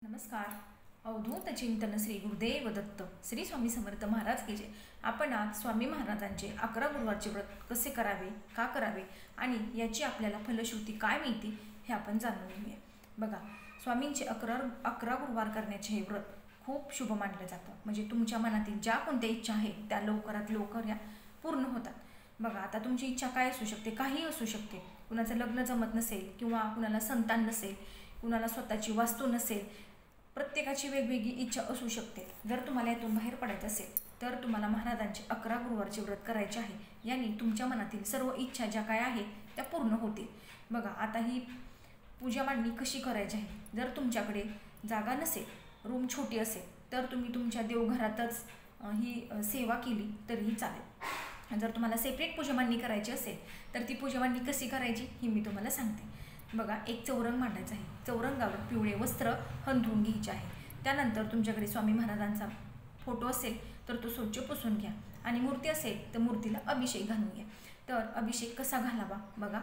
नमस्कार. अवधूत चिंतन श्री गुरुदेव दत्त श्री स्वामी समर्थ महाराज की जय. आपण आज स्वामी महाराजांचे 11 गुरुवारचे व्रत कसे करावे, का करावे आणि याची आपल्याला फलश्रुती काय मिळते हे आपण जाणून घेऊया. बघा, स्वामींचे 11 गुरुवार करण्याचे हे व्रत खूप शुभ मानलं जातं. म्हणजे तुमच्या मनातील ज्या कोणत्या इच्छा आहेत त्या लवकरात लवकर या पूर्ण होतात. बघा, आता तुमची इच्छा काय असू शकते, काही असू शकते. कुणाचं लग्न जमत नसेल किंवा कुणाला संतान नसेल, कुणाला स्वतःची वास्तू नसेल, प्रत्येकाची वेगवेगळी इच्छा असू शकते. जर तुम्हाला यातून बाहेर पडायचं असेल तर तुम्हाला महाराजांचे 11 गुरुवारचे व्रत करायचे आहे. याने तुमच्या मनातील सर्व इच्छा ज्या काय आहेत त्या पूर्ण होतील. बघा, आता ही पूजा मांडणी कशी करायची आहे. जर तुमच्याकडे जागा नसेल, रूम छोटी असेल, तर तुम्ही तुमच्या देवघरातच ही सेवा केली तरीही चालेल. जर तुम्हाला सेपरेट पूजा मांडणी करायची असेल तर ती पूजा मांडणी कशी करायची ही मी तुम्हाला सांगते. बघा, एक चौरंग मांडायचं आहे. चौरंगावर पिवळे वस्त्र हंतरून घ्यायचे आहे. त्यानंतर तुमच्याकडे स्वामी महाराजांचा फोटो असेल तर तो स्वच्छ पुसून घ्या आणि मूर्ती असेल तर मूर्तीला अभिषेक घालून घ्या. तर अभिषेक कसा घालावा, बघा,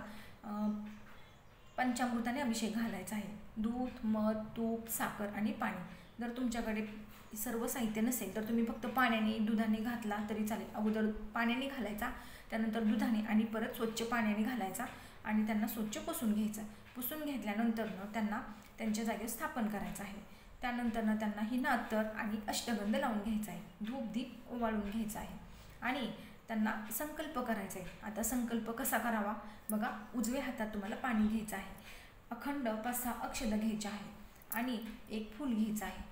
पंचामृताने अभिषेक घालायचा आहे. दूध, मध, तूप, साखर आणि पाणी. जर तुमच्याकडे सर्व साहित्य नसेल तर तुम्ही फक्त पाण्याने दुधाने घातला तरी चालेल. अगोदर पाण्याने घालायचा, त्यानंतर दुधाने आणि परत स्वच्छ पाण्याने घालायचा आणि त्यांना स्वच्छ पुसून घ्यायचं. पुसून घेतल्यानंतरनं त्यांना त्यांच्या जागेवर स्थापन करायचं आहे. त्यानंतरनं त्यांना हिना अत्तर आणि अष्टगंध लावून घ्यायचा आहे. धूप दीप ओवाळून घ्यायचा आहे आणि त्यांना संकल्प करायचा आहे. आता संकल्प कसा करावा, बघा, उजव्या हातात तुम्हाला पाणी घ्यायचं आहे. अखंड 5-6 अक्षता घ्यायच्या आहेत आणि एक फूल घ्यायचं आहे.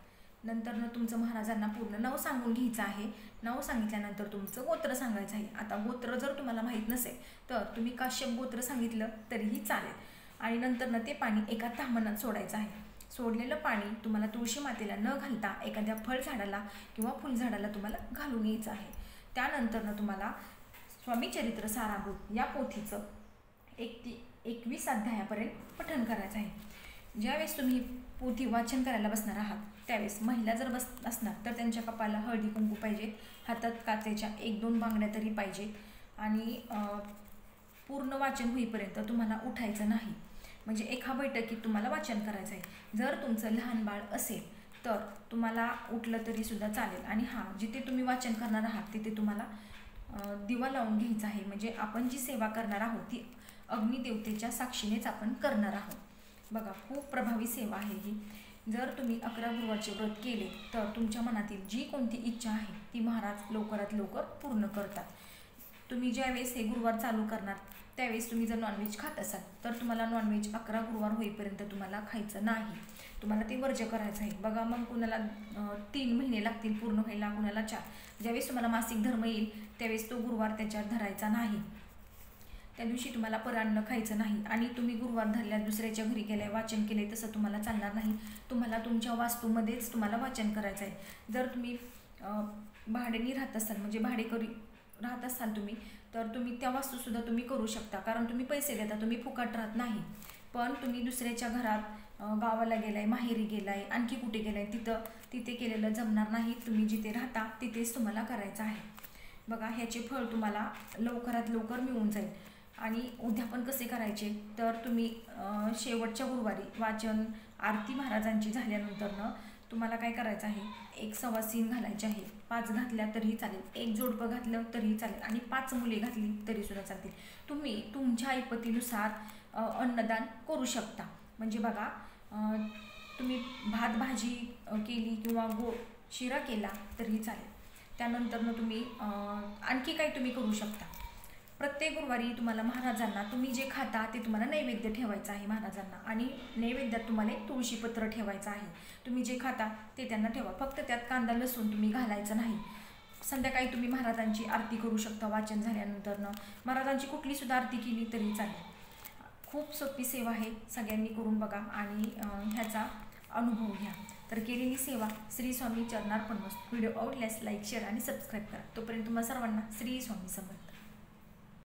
नंतरनं तुमचं महाराजांना पूर्ण नाव सांगून घ्यायचं आहे. नाव सांगितल्यानंतर तुमचं गोत्र सांगायचं आहे. आता गोत्र जर तुम्हाला माहीत नसेल तर तुम्ही काश्यप गोत्र सांगितलं तरीही चालेल. आणि नंतरनं ते पाणी एका ताम्हणात सोडायचं आहे. सोडलेलं पाणी तुम्हाला तुळशी मातेला न घालता एखाद्या फळझाडाला किंवा फुलझाडाला तुम्हाला घालून यायचं आहे. त्यानंतरनं तुम्हाला स्वामी चरित्र सारामृत या पोथीचं 1 ते 21 अध्यायापर्यंत पठण करायचं आहे. ज्यावेळेस तुम्ही पोथी वाचन करायला बसणार आहात त्यावेळेस महिला जर असणार तर त्यांच्या कपाळाला हळदी कुंकू पाहिजेत. हातात काचेच्या 1-2 बांगड्या तरी पाहिजेत आणि पूर्ण वाचन होईपर्यंत तुम्हाला उठायचं नाही. म्हणजे एका बैठकीत तुम्हाला वाचन करायचं आहे. जर तुमचं लहान बाळ असेल तर तुम्हाला उठलं तरीसुद्धा चालेल. आणि जिथे तुम्ही वाचन करणार आहात तिथे तुम्हाला दिवा लावून घ्यायचा आहे. म्हणजे आपण जी सेवा करणार आहोत ती अग्निदेवतेच्या साक्षीनेच आपण करणार आहोत. बघा, खूप प्रभावी सेवा आहे ही. जर तुम्ही 11 गुरुवारचे व्रत केले तर तुमच्या मनातील जी कोणती इच्छा आहे ती महाराज लवकरात लवकर पूर्ण करतात. तुम्ही ज्यावेळेस हे गुरुवार चालू करणार त्यावेळेस तुम्ही जर नॉनव्हेज खात असाल तर तुम्हाला नॉनव्हेज 11 गुरुवार होईपर्यंत तुम्हाला खायचं नाही. तुम्हाला ते वर्ज्य करायचं आहे. बघा, मग कुणाला 3 महिने लागतील पूर्ण व्हायला, कुणाला 4. ज्यावेळेस तुम्हाला मासिक धर्म येईल त्यावेळेस तो गुरुवार त्याच्यात धरायचा नाही. त्या दिवशी तुम्हाला परान्न खायचं नाही. आणि तुम्ही गुरुवार धरल्या दुसऱ्याच्या घरी गेलाय वाचन केले तसं तुम्हाला चालणार नाही. तुम्हाला तुमच्या वास्तूमध्येच तुम्हाला वाचन करायचं आहे. जर तुम्ही भाड्याने राहत असाल, म्हणजे भाडेकरी राहत असाल तुम्ही, तर तुम्ही त्या वास्तूसुद्धा तुम्ही करू शकता. कारण तुम्ही पैसे देता, तुम्ही फुकट राहत नाही. पण तुम्ही दुसऱ्याच्या घरात गावाला गेलाय, माहेरी गेलाय, आणखी कुठे गेलाय, तिथे केलेलं जमणार नाही. तुम्ही जिथे राहता तिथेच तुम्हाला करायचं आहे. बघा, ह्याचे फळ तुम्हाला लवकरात लवकर मिळून जाईल. आणि उद्यापन कसे करायचे तर तुम्ही शेवटच्या गुरुवारी वाचन आरती महाराजांची झाल्यानंतरनं तुम्हाला काय करायचं आहे, 1 सवासीन घालायचे आहे. 5 घातल्या तरीही चालेल, 1 जोडपं घातलं तरीही चालेल आणि 5 मुले घातली तरीसुद्धा चालतील. तुम्ही तुमच्या ऐपतीनुसार अन्नदान करू शकता. म्हणजे बघा, तुम्ही भात भाजी केली किंवा शिरा केला तरीही चालेल. त्यानंतरनं तुम्ही आणखी काही तुम्ही करू शकता. प्रत्येक गुरुवारी तुम्हाला महाराजांना तुम्ही जे खाता ते तुम्हाला नैवेद्य ठेवायचं आहे महाराजांना. आणि नैवेद्यात तुम्हाला एक तुळशीपत्र ठेवायचं आहे. तुम्ही जे खाता ते त्यांना ठेवा. फक्त त्यात कांदा लसूण तुम्ही घालायचं नाही. संध्याकाळी तुम्ही महाराजांची आरती करू शकता. वाचन झाल्यानंतरनं महाराजांची कुठलीसुद्धा आरती केली तरी चालेल. खूप सोपी सेवा आहे. सगळ्यांनी करून बघा आणि ह्याचा अनुभव घ्या. तर केलेली सेवा श्री स्वामी चरणार्पण. व्हिडिओ आवडल्यास लाईक, शेअर आणि सबस्क्राईब करा. तोपर्यंत तुम्हाला सर्वांना श्री स्वामी समर्थ.